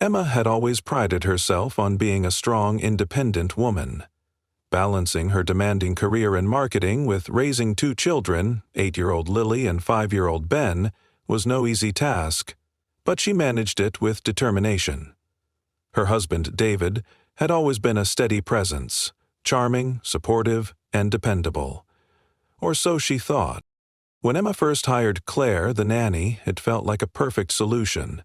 Emma had always prided herself on being a strong, independent woman. Balancing her demanding career in marketing with raising two children, 8-year-old Lily and 5-year-old Ben, was no easy task, but she managed it with determination. Her husband, David, had always been a steady presence, charming, supportive, and dependable. Or so she thought. When Emma first hired Claire, the nanny, it felt like a perfect solution.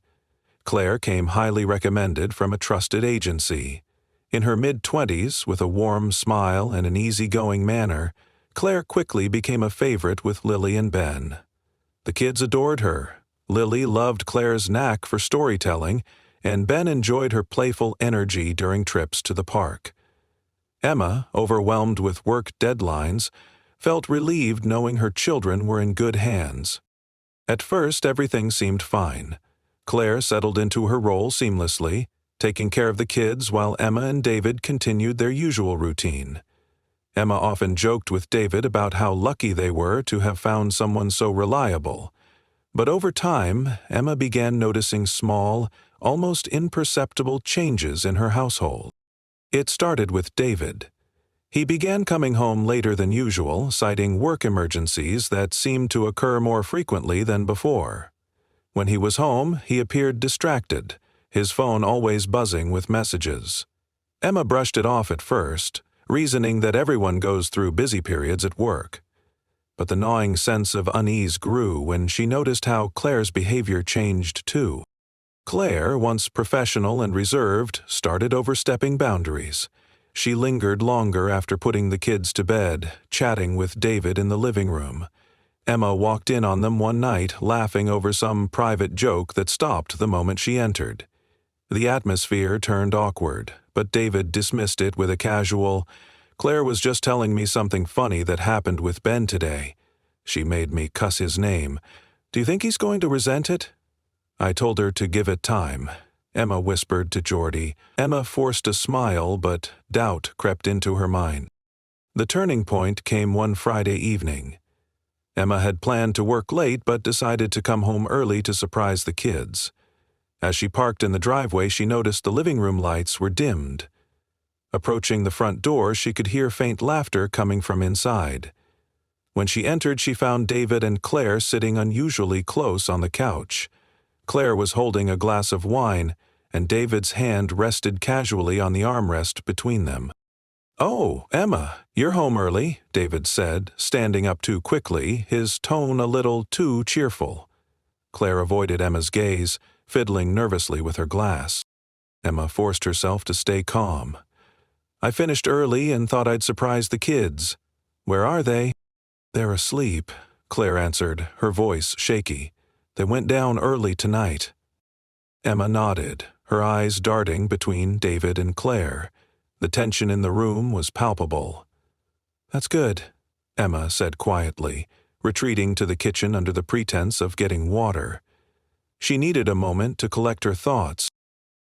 Claire came highly recommended from a trusted agency. In her mid-20s, with a warm smile and an easygoing manner, Claire quickly became a favorite with Lily and Ben. The kids adored her. Lily loved Claire's knack for storytelling, and Ben enjoyed her playful energy during trips to the park. Emma, overwhelmed with work deadlines, felt relieved knowing her children were in good hands. At first, everything seemed fine. Claire settled into her role seamlessly, taking care of the kids while Emma and David continued their usual routine. Emma often joked with David about how lucky they were to have found someone so reliable. But over time, Emma began noticing small, almost imperceptible changes in her household. It started with David. He began coming home later than usual, citing work emergencies that seemed to occur more frequently than before. When he was home, he appeared distracted, his phone always buzzing with messages. Emma brushed it off at first, reasoning that everyone goes through busy periods at work. But the gnawing sense of unease grew when she noticed how Claire's behavior changed too. Claire, once professional and reserved, started overstepping boundaries. She lingered longer after putting the kids to bed, chatting with David in the living room. Emma walked in on them one night, laughing over some private joke that stopped the moment she entered. The atmosphere turned awkward, but David dismissed it with a casual, "Claire was just telling me something funny that happened with Ben today. She made me cuss his name. Do you think he's going to resent it?" "I told her to give it time," Emma whispered to Geordie. Emma forced a smile, but doubt crept into her mind. The turning point came one Friday evening. Emma had planned to work late but decided to come home early to surprise the kids. As she parked in the driveway, she noticed the living room lights were dimmed. Approaching the front door, she could hear faint laughter coming from inside. When she entered, she found David and Claire sitting unusually close on the couch. Claire was holding a glass of wine, and David's hand rested casually on the armrest between them. "Oh, Emma, you're home early," David said, standing up too quickly, his tone a little too cheerful. Claire avoided Emma's gaze, fiddling nervously with her glass. Emma forced herself to stay calm. "I finished early and thought I'd surprise the kids. Where are they?" "They're asleep," Claire answered, her voice shaky. "They went down early tonight." Emma nodded, her eyes darting between David and Claire. The tension in the room was palpable. "That's good," Emma said quietly, retreating to the kitchen under the pretense of getting water. She needed a moment to collect her thoughts.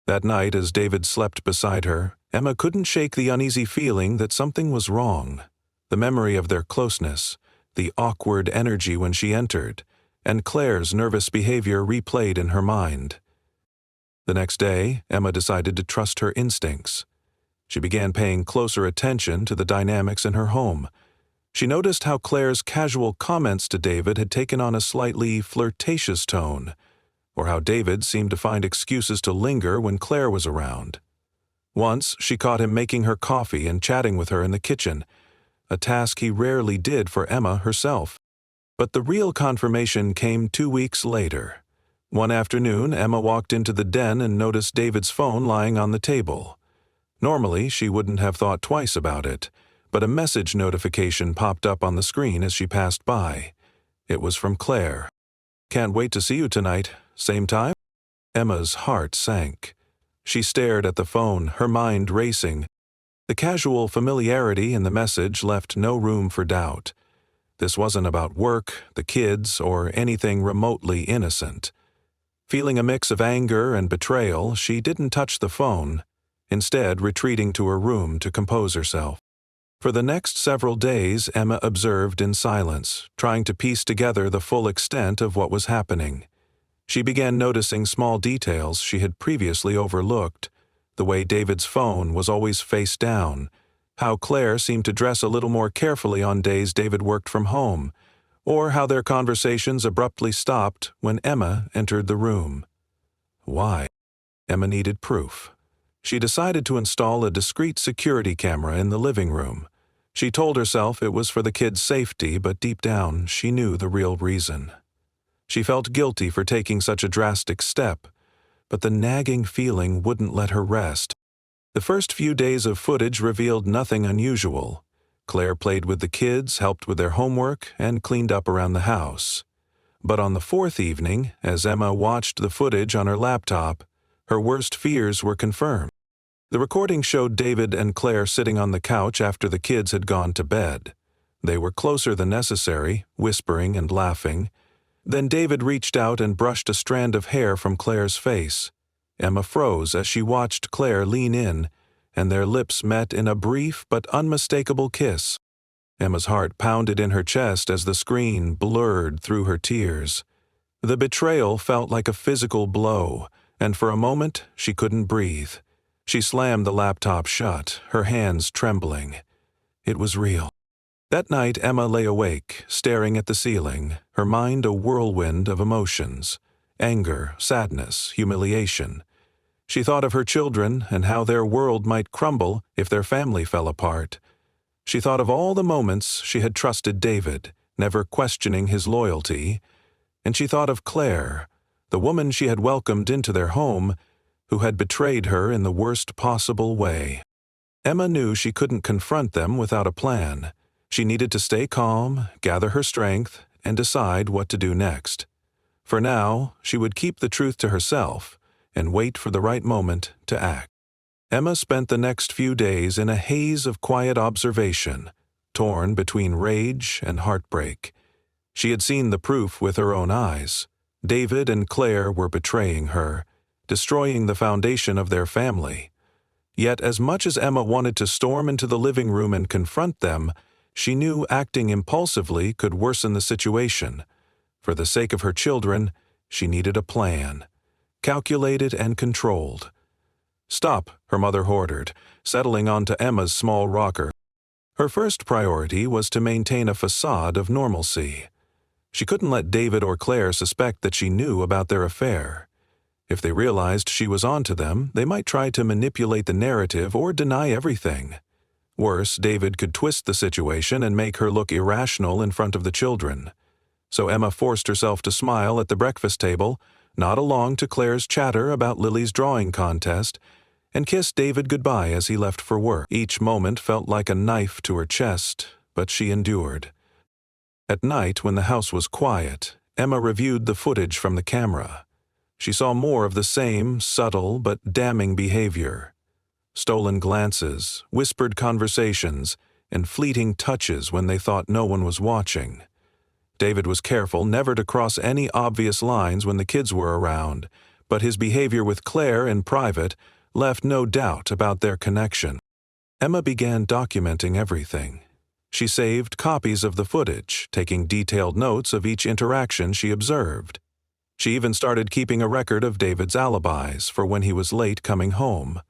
That night, as David slept beside her, Emma couldn't shake the uneasy feeling that something was wrong. The memory of their closeness, the awkward energy when she entered, and Claire's nervous behavior replayed in her mind. The next day, Emma decided to trust her instincts. She began paying closer attention to the dynamics in her home. She noticed how Claire's casual comments to David had taken on a slightly flirtatious tone, or how David seemed to find excuses to linger when Claire was around. Once, she caught him making her coffee and chatting with her in the kitchen, a task he rarely did for Emma herself. But the real confirmation came 2 weeks later. One afternoon, Emma walked into the den and noticed David's phone lying on the table. Normally, she wouldn't have thought twice about it, but a message notification popped up on the screen as she passed by. It was from Claire. "Can't wait to see you tonight. Same time?" Emma's heart sank. She stared at the phone, her mind racing. The casual familiarity in the message left no room for doubt. This wasn't about work, the kids, or anything remotely innocent. Feeling a mix of anger and betrayal, she didn't touch the phone, instead retreating to her room to compose herself. For the next several days, Emma observed in silence, trying to piece together the full extent of what was happening. She began noticing small details she had previously overlooked: the way David's phone was always face down, how Claire seemed to dress a little more carefully on days David worked from home, or how their conversations abruptly stopped when Emma entered the room. Why? Emma needed proof. She decided to install a discreet security camera in the living room. She told herself it was for the kids' safety, but deep down she knew the real reason. She felt guilty for taking such a drastic step, but the nagging feeling wouldn't let her rest. The first few days of footage revealed nothing unusual. Claire played with the kids, helped with their homework, and cleaned up around the house. But on the fourth evening, as Emma watched the footage on her laptop, her worst fears were confirmed. The recording showed David and Claire sitting on the couch after the kids had gone to bed. They were closer than necessary, whispering and laughing. Then David reached out and brushed a strand of hair from Claire's face. Emma froze as she watched Claire lean in, and their lips met in a brief but unmistakable kiss. Emma's heart pounded in her chest as the screen blurred through her tears. The betrayal felt like a physical blow, and for a moment she couldn't breathe. She slammed the laptop shut, her hands trembling. It was real. That night Emma lay awake, staring at the ceiling, her mind a whirlwind of emotions: anger, sadness, humiliation. She thought of her children and how their world might crumble if their family fell apart. She thought of all the moments she had trusted David, never questioning his loyalty. And she thought of Claire, the woman she had welcomed into their home, who had betrayed her in the worst possible way. Emma knew she couldn't confront them without a plan. She needed to stay calm, gather her strength, and decide what to do next. For now, she would keep the truth to herself and wait for the right moment to act. Emma spent the next few days in a haze of quiet observation, torn between rage and heartbreak. She had seen the proof with her own eyes. David and Claire were betraying her, destroying the foundation of their family. Yet as much as Emma wanted to storm into the living room and confront them, she knew acting impulsively could worsen the situation. For the sake of her children, she needed a plan, calculated and controlled. "Stop," her mother ordered, settling onto Emma's small rocker. Her first priority was to maintain a facade of normalcy. She couldn't let David or Claire suspect that she knew about their affair. If they realized she was onto them, they might try to manipulate the narrative or deny everything. Worse, David could twist the situation and make her look irrational in front of the children. So Emma forced herself to smile at the breakfast table, nod along to Claire's chatter about Lily's drawing contest, and kissed David goodbye as he left for work. Each moment felt like a knife to her chest, but she endured. At night, when the house was quiet, Emma reviewed the footage from the camera. She saw more of the same subtle but damning behavior: stolen glances, whispered conversations, and fleeting touches when they thought no one was watching. David was careful never to cross any obvious lines when the kids were around, but his behavior with Claire in private left no doubt about their connection. Emma began documenting everything. She saved copies of the footage, taking detailed notes of each interaction she observed. She even started keeping a record of David's alibis for when he was late coming home.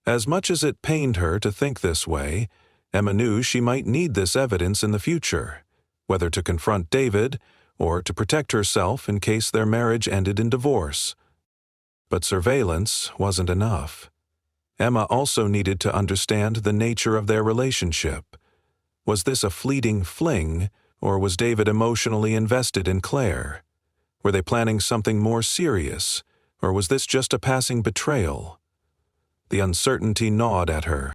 As much as it pained her to think this way, Emma knew she might need this evidence in the future, whether to confront David or to protect herself in case their marriage ended in divorce. But surveillance wasn't enough. Emma also needed to understand the nature of their relationship. Was this a fleeting fling, or was David emotionally invested in Claire? Were they planning something more serious, or was this just a passing betrayal? The uncertainty gnawed at her.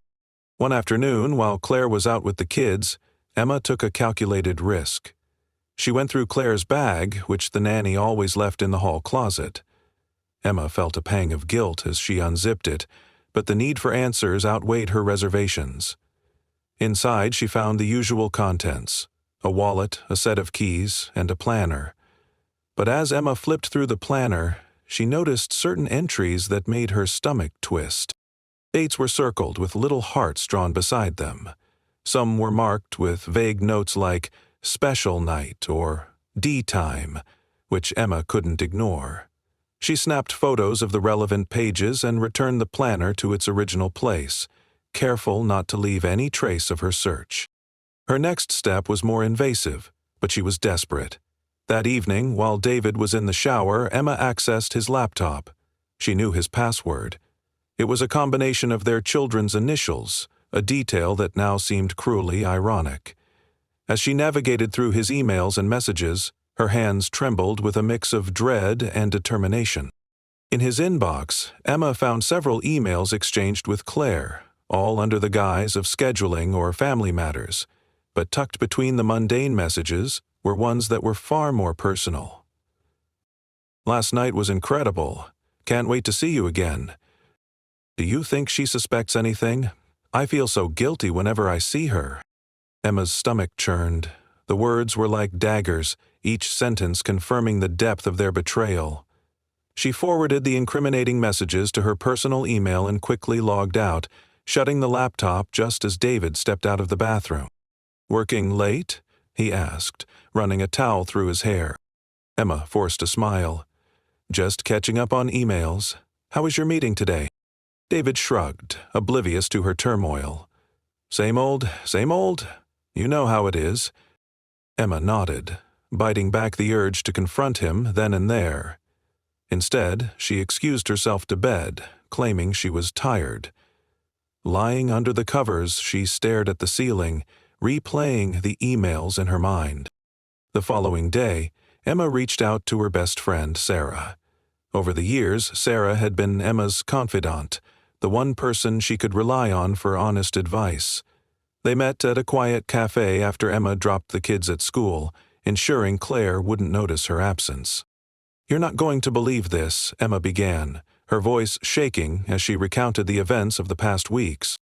One afternoon, while Claire was out with the kids, Emma took a calculated risk. She went through Claire's bag, which the nanny always left in the hall closet. Emma felt a pang of guilt as she unzipped it, but the need for answers outweighed her reservations. Inside, she found the usual contents: a wallet, a set of keys, and a planner. But as Emma flipped through the planner, she noticed certain entries that made her stomach twist. Dates were circled with little hearts drawn beside them. Some were marked with vague notes like "special night" or "D time," which Emma couldn't ignore. She snapped photos of the relevant pages and returned the planner to its original place, careful not to leave any trace of her search. Her next step was more invasive, but she was desperate. That evening, while David was in the shower, Emma accessed his laptop. She knew his password. It was a combination of their children's initials, a detail that now seemed cruelly ironic. As she navigated through his emails and messages, her hands trembled with a mix of dread and determination. In his inbox, Emma found several emails exchanged with Claire, all under the guise of scheduling or family matters, but tucked between the mundane messages were ones that were far more personal. "Last night was incredible. Can't wait to see you again. Do you think she suspects anything? I feel so guilty whenever I see her." Emma's stomach churned. The words were like daggers, each sentence confirming the depth of their betrayal. She forwarded the incriminating messages to her personal email and quickly logged out, shutting the laptop just as David stepped out of the bathroom. "Working late?" he asked, running a towel through his hair. Emma forced a smile. "Just catching up on emails. How was your meeting today?" David shrugged, oblivious to her turmoil. Same old, same old. You know how it is." Emma nodded, biting back the urge to confront him then and there. Instead, she excused herself to bed, claiming she was tired. Lying under the covers, she stared at the ceiling, replaying the emails in her mind. The following day, Emma reached out to her best friend, Sarah. Over the years, Sarah had been Emma's confidant, the one person she could rely on for honest advice. They met at a quiet cafe after Emma dropped the kids at school, ensuring Claire wouldn't notice her absence. "You're not going to believe this," Emma began, her voice shaking as she recounted the events of the past weeks.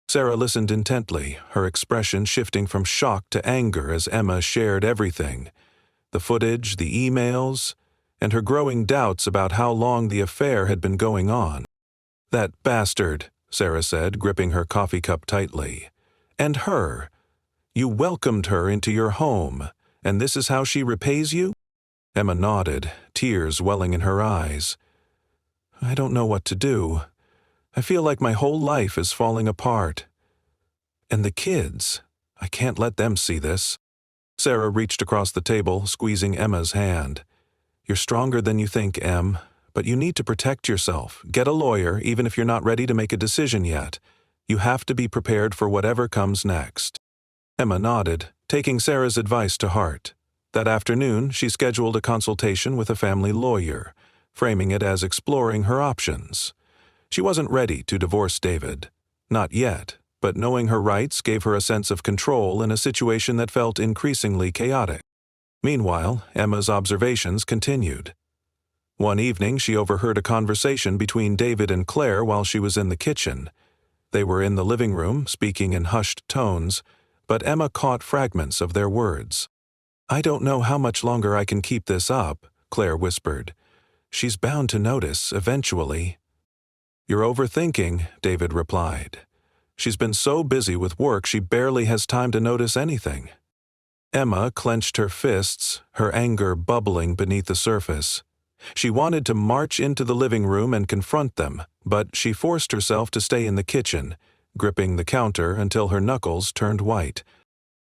Sarah listened intently, her expression shifting from shock to anger as Emma shared everything: the footage, the emails, and her growing doubts about how long the affair had been going on. "That bastard," Sarah said, gripping her coffee cup tightly. "And her. You welcomed her into your home, and this is how she repays you?" Emma nodded, tears welling in her eyes. "I don't know what to do. I feel like my whole life is falling apart. And the kids, I can't let them see this." Sarah reached across the table, squeezing Emma's hand. "You're stronger than you think, Em, but you need to protect yourself. Get a lawyer, even if you're not ready to make a decision yet. You have to be prepared for whatever comes next." Emma nodded, taking Sarah's advice to heart. That afternoon, she scheduled a consultation with a family lawyer, framing it as exploring her options. She wasn't ready to divorce David. Not yet, but knowing her rights gave her a sense of control in a situation that felt increasingly chaotic. Meanwhile, Emma's observations continued. One evening, she overheard a conversation between David and Claire while she was in the kitchen. They were in the living room, speaking in hushed tones, but Emma caught fragments of their words. "I don't know how much longer I can keep this up," Claire whispered. "She's bound to notice, eventually." "You're overthinking," David replied. "She's been so busy with work she barely has time to notice anything." Emma clenched her fists, her anger bubbling beneath the surface. She wanted to march into the living room and confront them, but she forced herself to stay in the kitchen, gripping the counter until her knuckles turned white.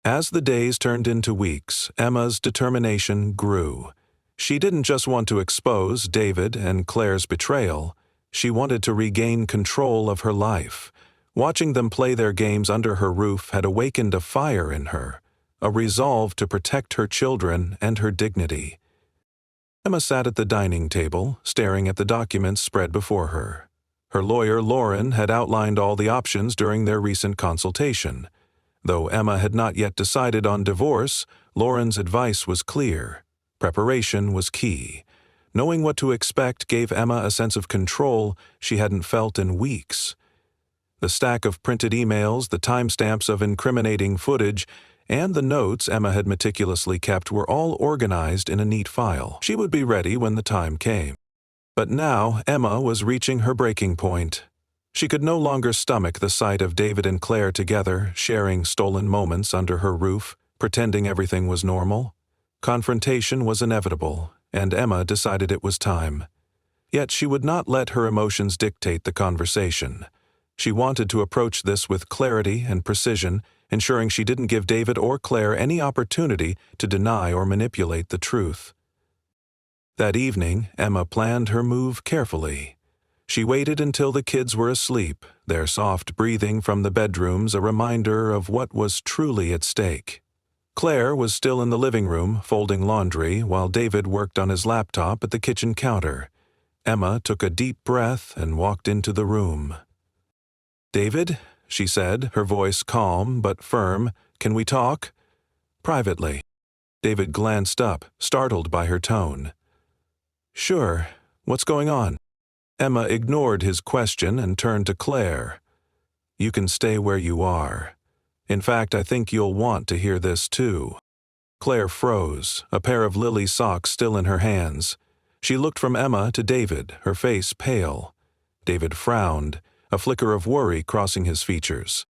As the days turned into weeks, Emma's determination grew. She didn't just want to expose David and Claire's betrayal. She wanted to regain control of her life. Watching them play their games under her roof had awakened a fire in her, a resolve to protect her children and her dignity. Emma sat at the dining table, staring at the documents spread before her. Her lawyer, Lauren, had outlined all the options during their recent consultation. Though Emma had not yet decided on divorce, Lauren's advice was clear. Preparation was key. Knowing what to expect gave Emma a sense of control she hadn't felt in weeks. The stack of printed emails, the timestamps of incriminating footage, and the notes Emma had meticulously kept were all organized in a neat file. She would be ready when the time came. But now Emma was reaching her breaking point. She could no longer stomach the sight of David and Claire together, sharing stolen moments under her roof, pretending everything was normal. Confrontation was inevitable, and Emma decided it was time. Yet she would not let her emotions dictate the conversation. She wanted to approach this with clarity and precision, ensuring she didn't give David or Claire any opportunity to deny or manipulate the truth. That evening, Emma planned her move carefully. She waited until the kids were asleep, their soft breathing from the bedrooms a reminder of what was truly at stake. Claire was still in the living room, folding laundry, while David worked on his laptop at the kitchen counter. Emma took a deep breath and walked into the room. "David," she said, her voice calm but firm, "can we talk?" "Privately." David glanced up, startled by her tone. "Sure. What's going on?" Emma ignored his question and turned to Claire. "You can stay where you are. In fact, I think you'll want to hear this too." Claire froze, a pair of lily socks still in her hands. She looked from Emma to David, her face pale. David frowned, a flicker of worry crossing his features.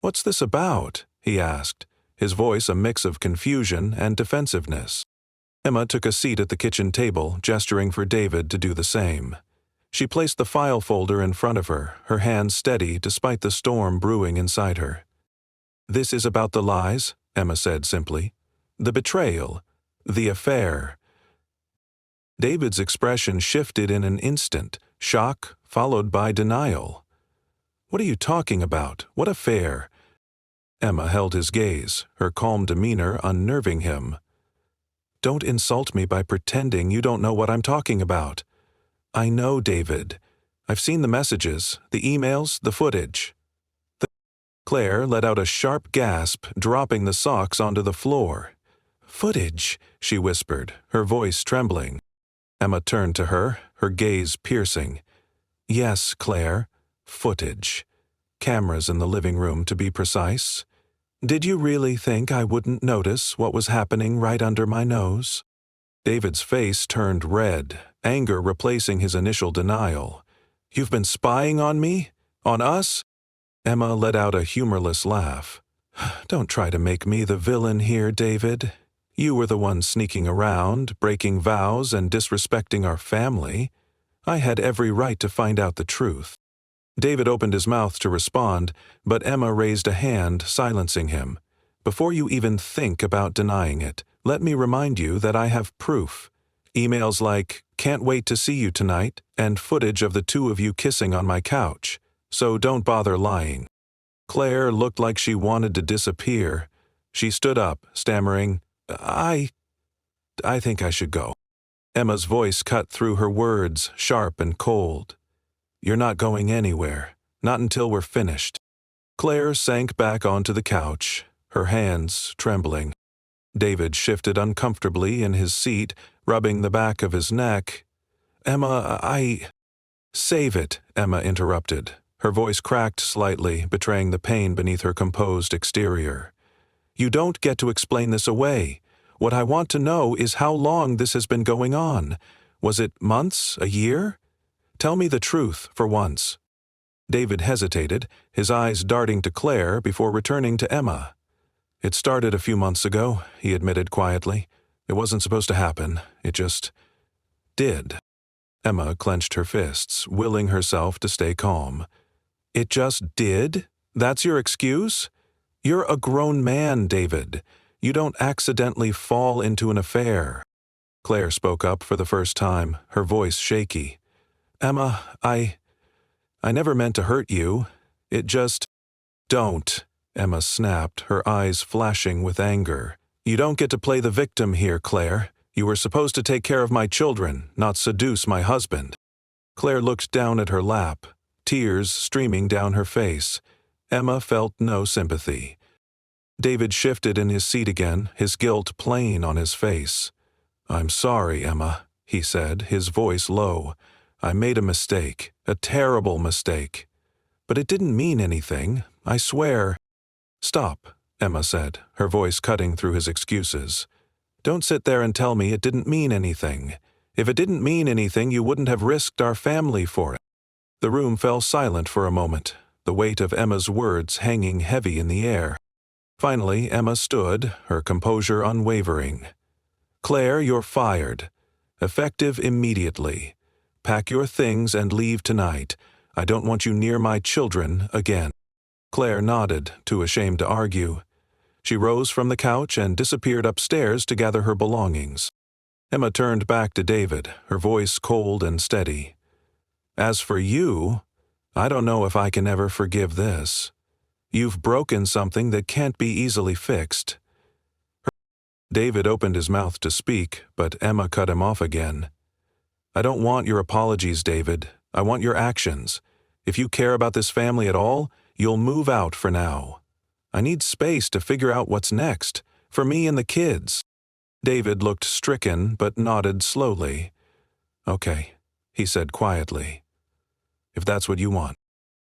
"What's this about?" he asked, his voice a mix of confusion and defensiveness. Emma took a seat at the kitchen table, gesturing for David to do the same. She placed the file folder in front of her, her hands steady despite the storm brewing inside her. "This is about the lies," Emma said simply. "The betrayal. The affair." David's expression shifted in an instant, shock followed by denial. "What are you talking about? What affair?" Emma held his gaze, her calm demeanor unnerving him. "Don't insult me by pretending you don't know what I'm talking about. I know, David. I've seen the messages, the emails, the footage." Claire let out a sharp gasp, dropping the socks onto the floor. "Footage," she whispered, her voice trembling. Emma turned to her, her gaze piercing. "Yes, Claire, footage. Cameras in the living room, to be precise. Did you really think I wouldn't notice what was happening right under my nose?" David's face turned red, anger replacing his initial denial. "You've been spying on me? On us?" Emma let out a humorless laugh. "Don't try to make me the villain here, David. You were the one sneaking around, breaking vows and disrespecting our family. I had every right to find out the truth." David opened his mouth to respond, but Emma raised a hand, silencing him. "Before you even think about denying it, let me remind you that I have proof. Emails like, 'Can't wait to see you tonight,' and footage of the two of you kissing on my couch. So don't bother lying." Claire looked like she wanted to disappear. She stood up, stammering, I think I should go." Emma's voice cut through her words, sharp and cold. "You're not going anywhere, not until we're finished." Claire sank back onto the couch, her hands trembling. David shifted uncomfortably in his seat, rubbing the back of his neck. "Emma, Save it," Emma interrupted. Her voice cracked slightly, betraying the pain beneath her composed exterior. "You don't get to explain this away. What I want to know is how long this has been going on. Was it months, a year? Tell me the truth, for once." David hesitated, his eyes darting to Claire before returning to Emma. "It started a few months ago," he admitted quietly. "It wasn't supposed to happen. It just did." Emma clenched her fists, willing herself to stay calm. "It just did? That's your excuse? You're a grown man, David. You don't accidentally fall into an affair." Claire spoke up for the first time, her voice shaky. "Emma, I never meant to hurt you. It just—" "Don't," Emma snapped, her eyes flashing with anger. "You don't get to play the victim here, Claire. You were supposed to take care of my children, not seduce my husband." Claire looked down at her lap, tears streaming down her face. Emma felt no sympathy. David shifted in his seat again, his guilt plain on his face. "I'm sorry, Emma," he said, his voice low. "I made a mistake, a terrible mistake. But it didn't mean anything, I swear." "Stop," Emma said, her voice cutting through his excuses. "Don't sit there and tell me it didn't mean anything. If it didn't mean anything, you wouldn't have risked our family for it." The room fell silent for a moment, the weight of Emma's words hanging heavy in the air. Finally, Emma stood, her composure unwavering. "Claire, you're fired. Effective immediately. pack your things and leave tonight. I don't want you near my children again." Claire nodded, too ashamed to argue. She rose from the couch and disappeared upstairs to gather her belongings. Emma turned back to David, her voice cold and steady. "As for you, I don't know if I can ever forgive this. You've broken something that can't be easily fixed." David opened his mouth to speak, but Emma cut him off again. "I don't want your apologies, David. I want your actions. If you care about this family at all, you'll move out for now. I need space to figure out what's next, for me and the kids." David looked stricken but nodded slowly. "Okay," he said quietly. "If that's what you want."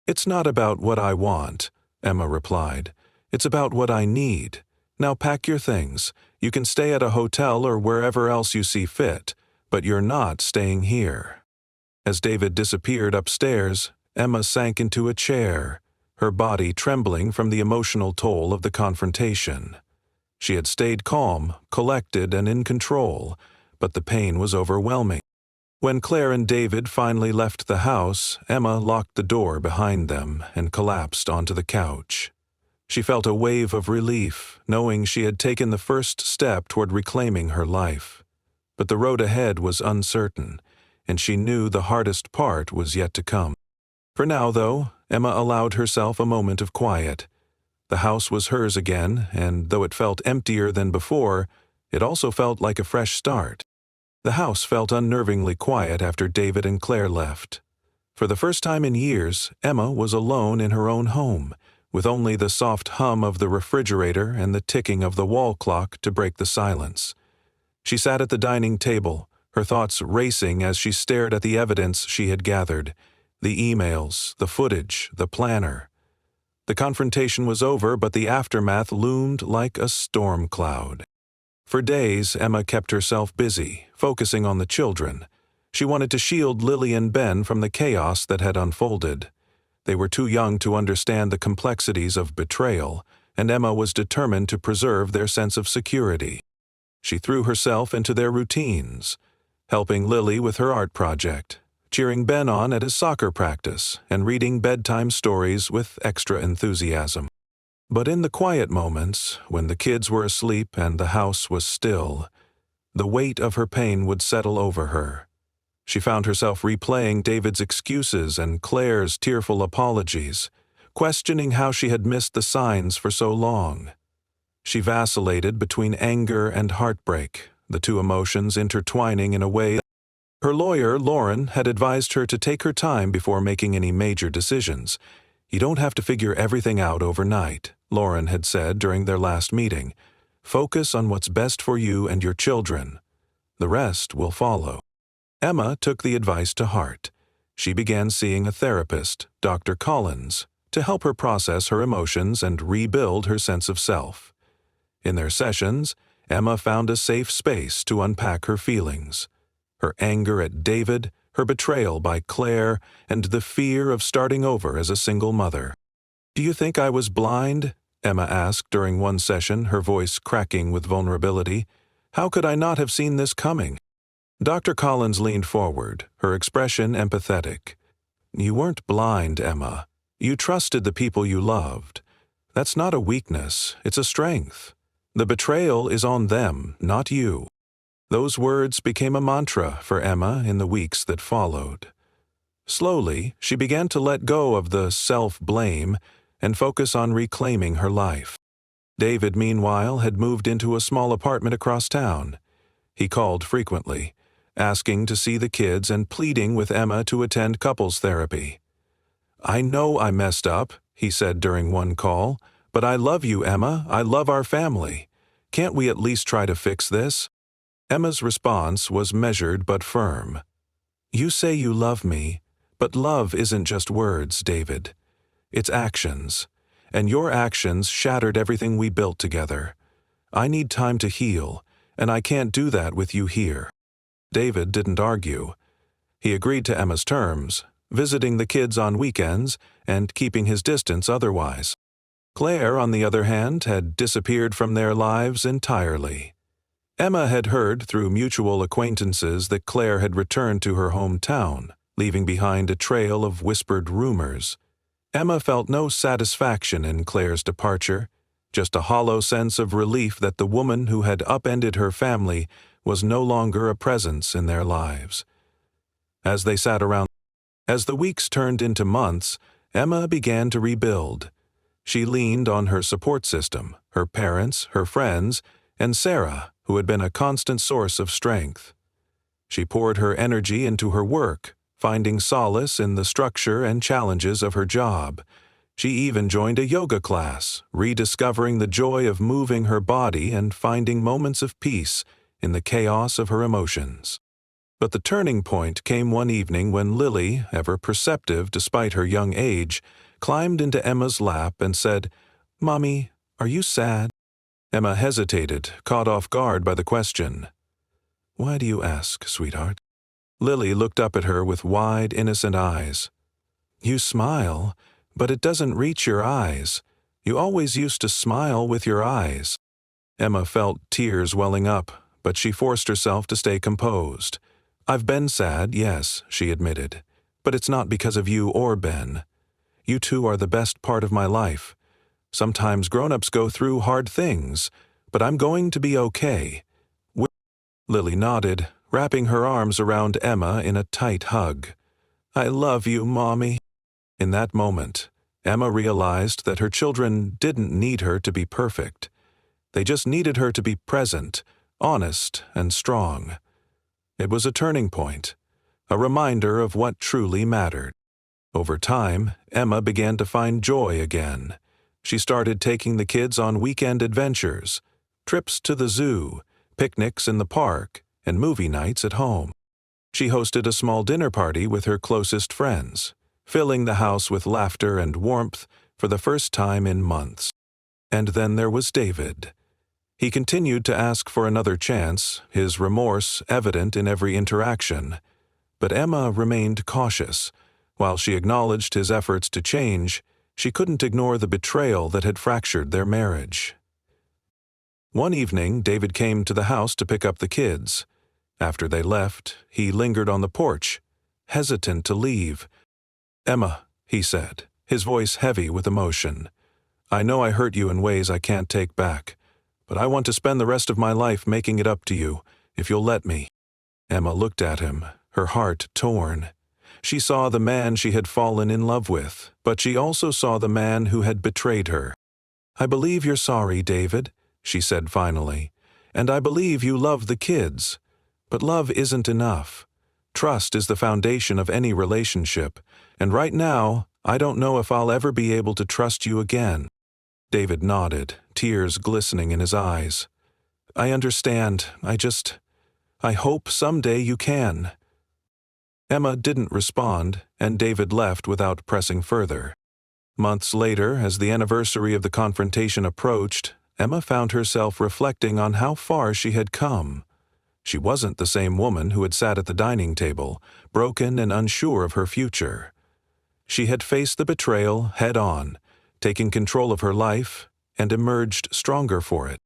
"It's not about what I want," Emma replied. "It's about what I need. Now pack your things. You can stay at a hotel or wherever else you see fit, but you're not staying here." As David disappeared upstairs, Emma sank into a chair, her body trembling from the emotional toll of the confrontation. She had stayed calm, collected, and in control, but the pain was overwhelming. When Claire and David finally left the house, Emma locked the door behind them and collapsed onto the couch. She felt a wave of relief, knowing she had taken the first step toward reclaiming her life. But the road ahead was uncertain, and she knew the hardest part was yet to come. For now, though, Emma allowed herself a moment of quiet. The house was hers again, and though it felt emptier than before, it also felt like a fresh start. The house felt unnervingly quiet after David and Claire left. For the first time in years, Emma was alone in her own home, with only the soft hum of the refrigerator and the ticking of the wall clock to break the silence. She sat at the dining table, her thoughts racing as she stared at the evidence she had gathered, the emails, the footage, the planner. The confrontation was over, but the aftermath loomed like a storm cloud. For days, Emma kept herself busy, focusing on the children. She wanted to shield Lily and Ben from the chaos that had unfolded. They were too young to understand the complexities of betrayal, and Emma was determined to preserve their sense of security. She threw herself into their routines, helping Lily with her art project, cheering Ben on at his soccer practice, and reading bedtime stories with extra enthusiasm. But in the quiet moments, when the kids were asleep and the house was still, the weight of her pain would settle over her. She found herself replaying David's excuses and Claire's tearful apologies, questioning how she had missed the signs for so long. She vacillated between anger and heartbreak, the two emotions intertwining in a way. Her lawyer, Lauren, had advised her to take her time before making any major decisions. "You don't have to figure everything out overnight," Lauren had said during their last meeting. "Focus on what's best for you and your children. The rest will follow." Emma took the advice to heart. She began seeing a therapist, Dr. Collins, to help her process her emotions and rebuild her sense of self. In their sessions, Emma found a safe space to unpack her feelings. Her anger at David, her betrayal by Claire, and the fear of starting over as a single mother. "Do you think I was blind?" Emma asked during one session, her voice cracking with vulnerability. "How could I not have seen this coming?" Dr. Collins leaned forward, her expression empathetic. "You weren't blind, Emma. You trusted the people you loved. That's not a weakness, it's a strength. The betrayal is on them, not you." Those words became a mantra for Emma in the weeks that followed. Slowly, she began to let go of the self-blame and focus on reclaiming her life. David, meanwhile, had moved into a small apartment across town. He called frequently, asking to see the kids and pleading with Emma to attend couples therapy. "I know I messed up," he said during one call, "but I love you, Emma. I love our family. Can't we at least try to fix this?" Emma's response was measured but firm. "You say you love me, but love isn't just words, David. It's actions, and your actions shattered everything we built together. I need time to heal, and I can't do that with you here." David didn't argue. He agreed to Emma's terms, visiting the kids on weekends and keeping his distance otherwise. Claire, on the other hand, had disappeared from their lives entirely. Emma had heard through mutual acquaintances that Claire had returned to her hometown, leaving behind a trail of whispered rumors. Emma felt no satisfaction in Claire's departure, just a hollow sense of relief that the woman who had upended her family was no longer a presence in their lives. As they sat around, as the weeks turned into months, Emma began to rebuild. She leaned on her support system, her parents, her friends, and Sarah, who had been a constant source of strength. She poured her energy into her work, finding solace in the structure and challenges of her job. She even joined a yoga class, rediscovering the joy of moving her body and finding moments of peace in the chaos of her emotions. But the turning point came one evening when Lily, ever perceptive despite her young age, climbed into Emma's lap and said, "Mommy, are you sad?" Emma hesitated, caught off guard by the question. "Why do you ask, sweetheart?" Lily looked up at her with wide, innocent eyes. "You smile, but it doesn't reach your eyes. You always used to smile with your eyes." Emma felt tears welling up, but she forced herself to stay composed. "I've been sad, yes," she admitted, "but it's not because of you or Ben. You two are the best part of my life. Sometimes grown-ups go through hard things, but I'm going to be okay." Lily nodded, wrapping her arms around Emma in a tight hug. "I love you, Mommy." In that moment, Emma realized that her children didn't need her to be perfect. They just needed her to be present, honest, and strong. It was a turning point, a reminder of what truly mattered. Over time, Emma began to find joy again. She started taking the kids on weekend adventures, trips to the zoo, picnics in the park, and movie nights at home. She hosted a small dinner party with her closest friends, filling the house with laughter and warmth for the first time in months. And then there was David. He continued to ask for another chance, his remorse evident in every interaction. But Emma remained cautious. While she acknowledged his efforts to change, she couldn't ignore the betrayal that had fractured their marriage. One evening, David came to the house to pick up the kids. After they left, he lingered on the porch, hesitant to leave. "Emma," he said, his voice heavy with emotion, "I know I hurt you in ways I can't take back, but I want to spend the rest of my life making it up to you, if you'll let me." Emma looked at him, her heart torn. She saw the man she had fallen in love with, but she also saw the man who had betrayed her. "I believe you're sorry, David," she said finally, "and I believe you love the kids. But love isn't enough. Trust is the foundation of any relationship, and right now, I don't know if I'll ever be able to trust you again." David nodded, tears glistening in his eyes. "I understand. I hope someday you can." Emma didn't respond, and David left without pressing further. Months later, as the anniversary of the confrontation approached, Emma found herself reflecting on how far she had come. She wasn't the same woman who had sat at the dining table, broken and unsure of her future. She had faced the betrayal head-on, taken control of her life, and emerged stronger for it.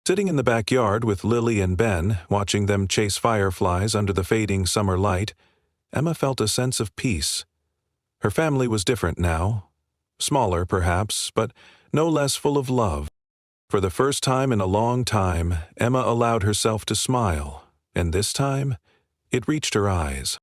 Sitting in the backyard with Lily and Ben, watching them chase fireflies under the fading summer light, Emma felt a sense of peace. Her family was different now. Smaller, perhaps, but no less full of love. For the first time in a long time, Emma allowed herself to smile, and this time, it reached her eyes.